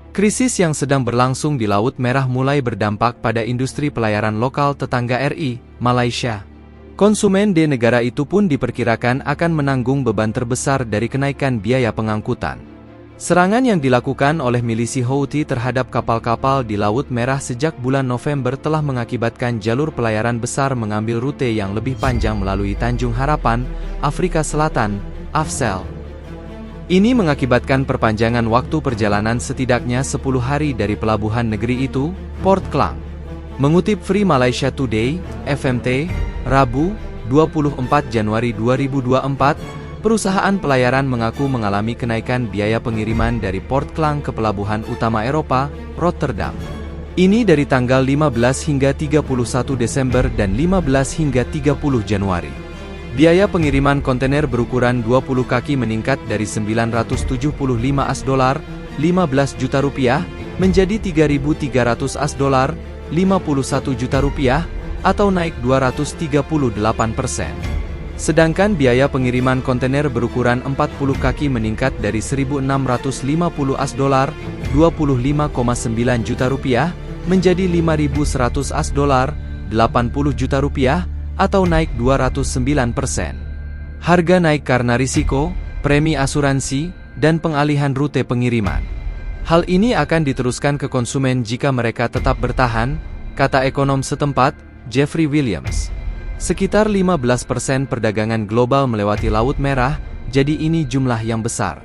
Krisis yang sedang berlangsung di Laut Merah mulai berdampak pada industri pelayaran lokal tetangga RI, Malaysia. Konsumen di negara itu pun diperkirakan akan menanggung beban terbesar dari kenaikan biaya pengangkutan. Serangan yang dilakukan oleh milisi Houthi terhadap kapal-kapal di Laut Merah sejak bulan November telah mengakibatkan jalur pelayaran besar mengambil rute yang lebih panjang melalui Tanjung Harapan, Afrika Selatan, AFSEL. Ini mengakibatkan perpanjangan waktu perjalanan setidaknya 10 hari dari pelabuhan negeri itu, Port Klang. Mengutip Free Malaysia Today, FMT, Rabu, 24 Januari 2024, perusahaan pelayaran mengaku mengalami kenaikan biaya pengiriman dari Port Klang ke pelabuhan utama Eropa, Rotterdam. Ini dari tanggal 15 hingga 31 Desember dan 15 hingga 30 Januari. Biaya pengiriman kontainer berukuran 20 kaki meningkat dari 975 AS$, 15 juta rupiah, menjadi 3.300 AS$, 51 juta rupiah, atau naik 238%. Sedangkan biaya pengiriman kontainer berukuran 40 kaki meningkat dari 1.650 AS$, 25,9 juta rupiah, menjadi 5.100 AS$, 80 juta rupiah, atau naik 209%. Harga naik karena risiko, premi asuransi, dan pengalihan rute pengiriman. Hal ini akan diteruskan ke konsumen jika mereka tetap bertahan, kata ekonom setempat, Jeffrey Williams. Sekitar 15% perdagangan global melewati Laut Merah, jadi ini jumlah yang besar.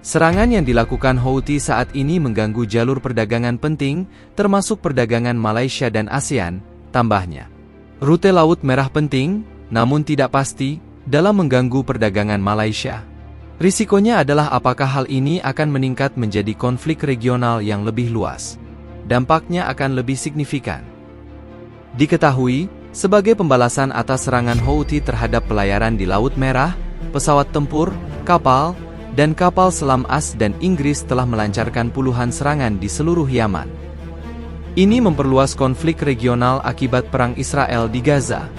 Serangan yang dilakukan Houthi saat ini mengganggu jalur perdagangan penting, termasuk perdagangan Malaysia dan ASEAN, tambahnya. Rute Laut Merah penting, namun tidak pasti, dalam mengganggu perdagangan Malaysia. Risikonya adalah apakah hal ini akan meningkat menjadi konflik regional yang lebih luas. Dampaknya akan lebih signifikan. Diketahui, sebagai pembalasan atas serangan Houthi terhadap pelayaran di Laut Merah, pesawat tempur, kapal, dan kapal selam AS dan Inggris telah melancarkan puluhan serangan di seluruh Yaman. Ini memperluas konflik regional akibat perang Israel di Gaza.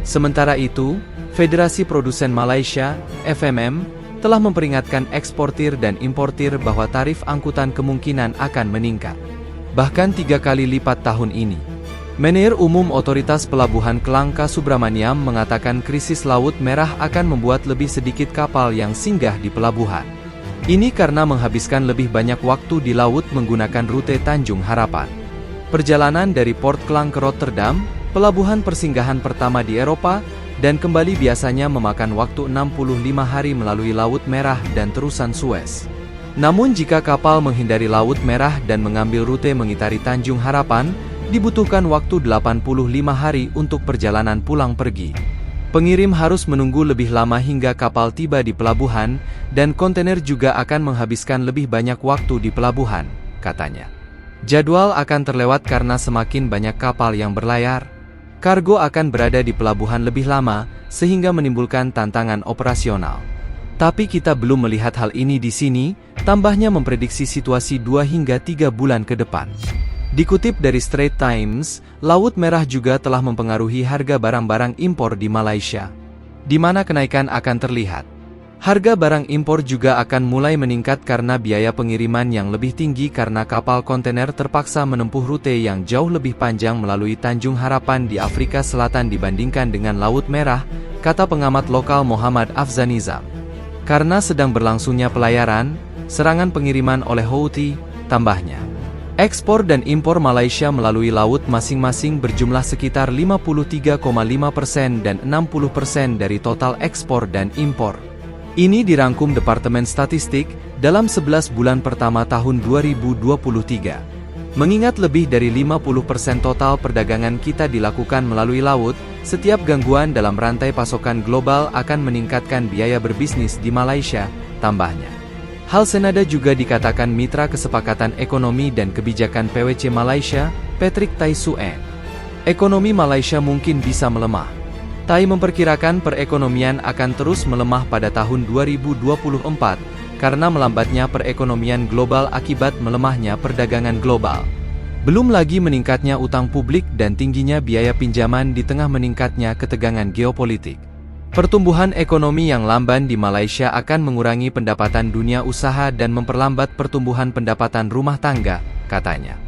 Sementara itu, Federasi Produsen Malaysia, FMM, telah memperingatkan eksportir dan importir bahwa tarif angkutan kemungkinan akan meningkat. Bahkan 3 kali lipat tahun ini. Manajer Umum Otoritas Pelabuhan Kelangka Subramaniam mengatakan krisis Laut Merah akan membuat lebih sedikit kapal yang singgah di pelabuhan. Ini karena menghabiskan lebih banyak waktu di laut menggunakan rute Tanjung Harapan. Perjalanan dari Port Klang ke Rotterdam, pelabuhan persinggahan pertama di Eropa, dan kembali biasanya memakan waktu 65 hari melalui Laut Merah dan terusan Suez. Namun jika kapal menghindari Laut Merah dan mengambil rute mengitari Tanjung Harapan, dibutuhkan waktu 85 hari untuk perjalanan pulang pergi. Pengirim harus menunggu lebih lama hingga kapal tiba di pelabuhan, dan kontainer juga akan menghabiskan lebih banyak waktu di pelabuhan, katanya. Jadwal akan terlewat karena semakin banyak kapal yang berlayar. Kargo akan berada di pelabuhan lebih lama, sehingga menimbulkan tantangan operasional. Tapi kita belum melihat hal ini di sini, tambahnya memprediksi situasi 2 hingga 3 bulan ke depan. Dikutip dari Straits Times, Laut Merah juga telah mempengaruhi harga barang-barang impor di Malaysia, di mana kenaikan akan terlihat. Harga barang impor juga akan mulai meningkat karena biaya pengiriman yang lebih tinggi karena kapal kontainer terpaksa menempuh rute yang jauh lebih panjang melalui Tanjung Harapan di Afrika Selatan dibandingkan dengan Laut Merah, kata pengamat lokal Muhammad Afzanizam. Karena sedang berlangsungnya pelayaran, serangan pengiriman oleh Houthi, tambahnya. Ekspor dan impor Malaysia melalui laut masing-masing berjumlah sekitar 53,5% dan 60% dari total ekspor dan impor. Ini dirangkum Departemen Statistik dalam 11 bulan pertama tahun 2023. Mengingat lebih dari 50% total perdagangan kita dilakukan melalui laut, setiap gangguan dalam rantai pasokan global akan meningkatkan biaya berbisnis di Malaysia, tambahnya. Hal senada juga dikatakan Mitra Kesepakatan Ekonomi dan Kebijakan PwC Malaysia, Patrick Tai Suen. Ekonomi Malaysia mungkin bisa melemah. Tai memperkirakan perekonomian akan terus melemah pada tahun 2024, karena melambatnya perekonomian global akibat melemahnya perdagangan global. Belum lagi meningkatnya utang publik dan tingginya biaya pinjaman di tengah meningkatnya ketegangan geopolitik. Pertumbuhan ekonomi yang lamban di Malaysia akan mengurangi pendapatan dunia usaha dan memperlambat pertumbuhan pendapatan rumah tangga, katanya.